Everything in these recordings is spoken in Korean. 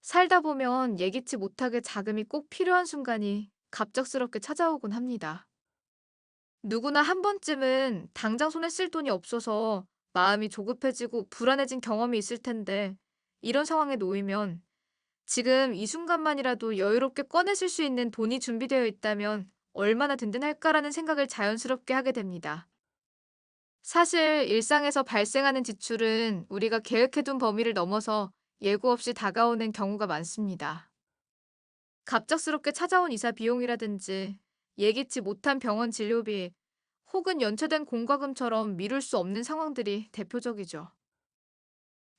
살다 보면 예기치 못하게 자금이 꼭 필요한 순간이 갑작스럽게 찾아오곤 합니다. 누구나 한 번쯤은 당장 손에 쓸 돈이 없어서 마음이 조급해지고 불안해진 경험이 있을 텐데, 이런 상황에 놓이면 지금 이 순간만이라도 여유롭게 꺼내실 수 있는 돈이 준비되어 있다면 얼마나 든든할까라는 생각을 자연스럽게 하게 됩니다. 사실 일상에서 발생하는 지출은 우리가 계획해둔 범위를 넘어서 예고 없이 다가오는 경우가 많습니다. 갑작스럽게 찾아온 이사 비용이라든지 예기치 못한 병원 진료비, 혹은 연체된 공과금처럼 미룰 수 없는 상황들이 대표적이죠.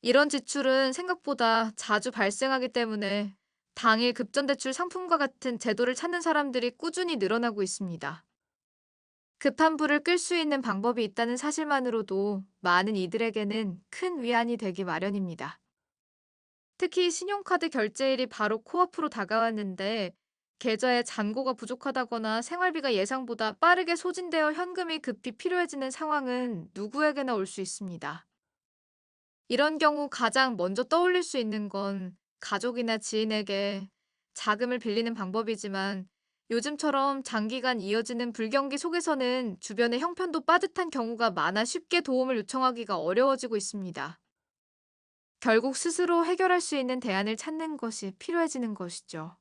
이런 지출은 생각보다 자주 발생하기 때문에 당일 급전대출 상품과 같은 제도를 찾는 사람들이 꾸준히 늘어나고 있습니다. 급한 불을 끌 수 있는 방법이 있다는 사실만으로도 많은 이들에게는 큰 위안이 되기 마련입니다. 특히 신용카드 결제일이 바로 코앞으로 다가왔는데, 계좌에 잔고가 부족하다거나 생활비가 예상보다 빠르게 소진되어 현금이 급히 필요해지는 상황은 누구에게나 올 수 있습니다. 이런 경우 가장 먼저 떠올릴 수 있는 건 가족이나 지인에게 자금을 빌리는 방법이지만, 요즘처럼 장기간 이어지는 불경기 속에서는 주변의 형편도 빠듯한 경우가 많아 쉽게 도움을 요청하기가 어려워지고 있습니다. 결국 스스로 해결할 수 있는 대안을 찾는 것이 필요해지는 것이죠.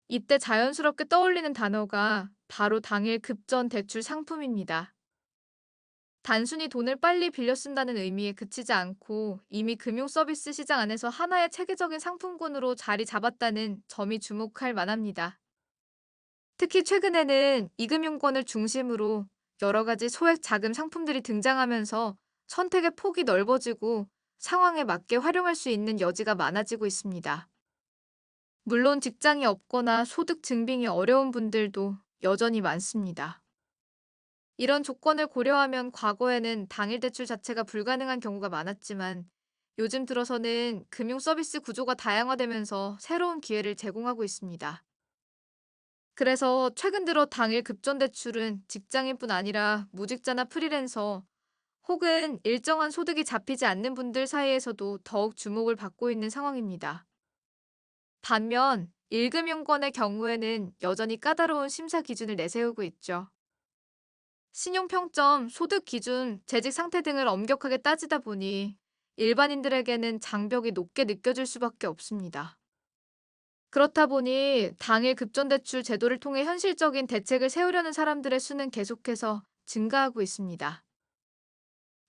이때 자연스럽게 떠올리는 단어가 바로 당일 급전 대출 상품입니다. 단순히 돈을 빨리 빌려 쓴다는 의미에 그치지 않고 이미 금융 서비스 시장 안에서 하나의 체계적인 상품군으로 자리 잡았다는 점이 주목할 만합니다. 특히 최근에는 이금융권을 중심으로 여러 가지 소액 자금 상품들이 등장하면서 선택의 폭이 넓어지고 상황에 맞게 활용할 수 있는 여지가 많아지고 있습니다. 물론 직장이 없거나 소득 증빙이 어려운 분들도 여전히 많습니다. 이런 조건을 고려하면 과거에는 당일 대출 자체가 불가능한 경우가 많았지만, 요즘 들어서는 금융 서비스 구조가 다양화되면서 새로운 기회를 제공하고 있습니다. 그래서 최근 들어 당일 급전 대출은 직장인뿐 아니라 무직자나 프리랜서, 혹은 일정한 소득이 잡히지 않는 분들 사이에서도 더욱 주목을 받고 있는 상황입니다. 반면 1금융권의 경우에는 여전히 까다로운 심사 기준을 내세우고 있죠. 신용평점, 소득 기준, 재직 상태 등을 엄격하게 따지다 보니 일반인들에게는 장벽이 높게 느껴질 수밖에 없습니다. 그렇다 보니 당일 급전대출 제도를 통해 현실적인 대책을 세우려는 사람들의 수는 계속해서 증가하고 있습니다.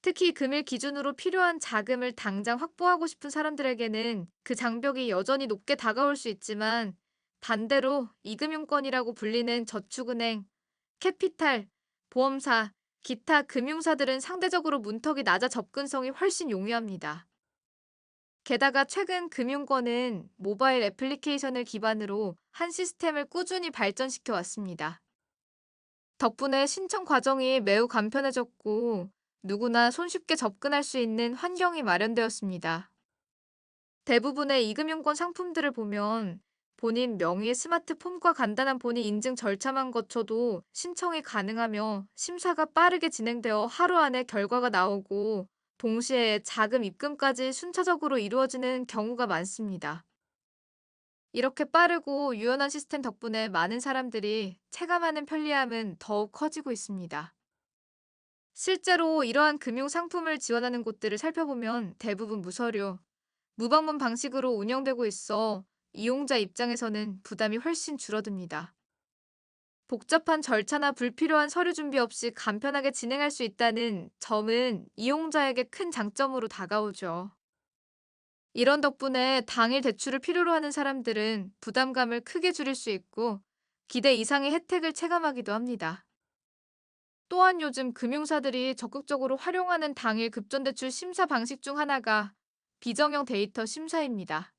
특히 금일 기준으로 필요한 자금을 당장 확보하고 싶은 사람들에게는 그 장벽이 여전히 높게 다가올 수 있지만, 반대로 이금융권이라고 불리는 저축은행, 캐피탈, 보험사, 기타 금융사들은 상대적으로 문턱이 낮아 접근성이 훨씬 용이합니다. 게다가 최근 금융권은 모바일 애플리케이션을 기반으로 한 시스템을 꾸준히 발전시켜 왔습니다. 덕분에 신청 과정이 매우 간편해졌고 누구나 손쉽게 접근할 수 있는 환경이 마련되었습니다. 대부분의 이금융권 상품들을 보면 본인 명의의 스마트폰과 간단한 본인 인증 절차만 거쳐도 신청이 가능하며 심사가 빠르게 진행되어 하루 안에 결과가 나오고 동시에 자금 입금까지 순차적으로 이루어지는 경우가 많습니다. 이렇게 빠르고 유연한 시스템 덕분에 많은 사람들이 체감하는 편리함은 더욱 커지고 있습니다. 실제로 이러한 금융 상품을 지원하는 곳들을 살펴보면 대부분 무서류, 무방문 방식으로 운영되고 있어 이용자 입장에서는 부담이 훨씬 줄어듭니다. 복잡한 절차나 불필요한 서류 준비 없이 간편하게 진행할 수 있다는 점은 이용자에게 큰 장점으로 다가오죠. 이런 덕분에 당일 대출을 필요로 하는 사람들은 부담감을 크게 줄일 수 있고 기대 이상의 혜택을 체감하기도 합니다. 또한 요즘 금융사들이 적극적으로 활용하는 당일 급전대출 심사 방식 중 하나가 비정형 데이터 심사입니다.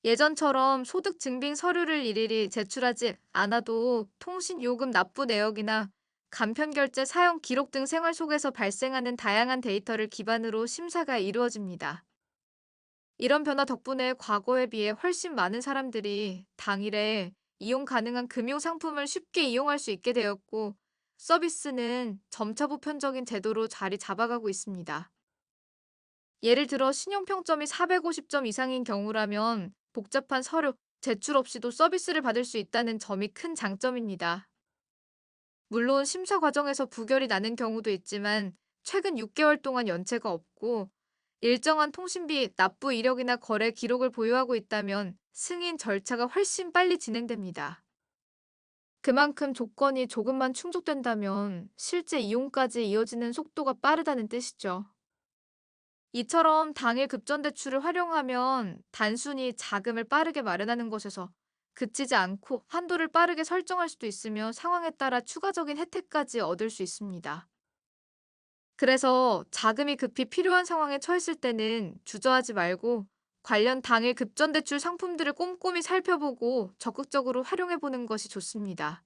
예전처럼 소득 증빙 서류를 일일이 제출하지 않아도 통신 요금 납부 내역이나 간편 결제 사용 기록 등 생활 속에서 발생하는 다양한 데이터를 기반으로 심사가 이루어집니다. 이런 변화 덕분에 과거에 비해 훨씬 많은 사람들이 당일에 이용 가능한 금융 상품을 쉽게 이용할 수 있게 되었고, 서비스는 점차 보편적인 제도로 자리 잡아가고 있습니다. 예를 들어 신용평점이 450점 이상인 경우라면 복잡한 서류, 제출 없이도 서비스를 받을 수 있다는 점이 큰 장점입니다. 물론 심사 과정에서 부결이 나는 경우도 있지만 최근 6개월 동안 연체가 없고 일정한 통신비, 납부 이력이나 거래 기록을 보유하고 있다면 승인 절차가 훨씬 빨리 진행됩니다. 그만큼 조건이 조금만 충족된다면 실제 이용까지 이어지는 속도가 빠르다는 뜻이죠. 이처럼 당일 급전 대출을 활용하면 단순히 자금을 빠르게 마련하는 것에서 그치지 않고 한도를 빠르게 설정할 수도 있으며 상황에 따라 추가적인 혜택까지 얻을 수 있습니다. 그래서 자금이 급히 필요한 상황에 처했을 때는 주저하지 말고 관련 당일 급전 대출 상품들을 꼼꼼히 살펴보고 적극적으로 활용해 보는 것이 좋습니다.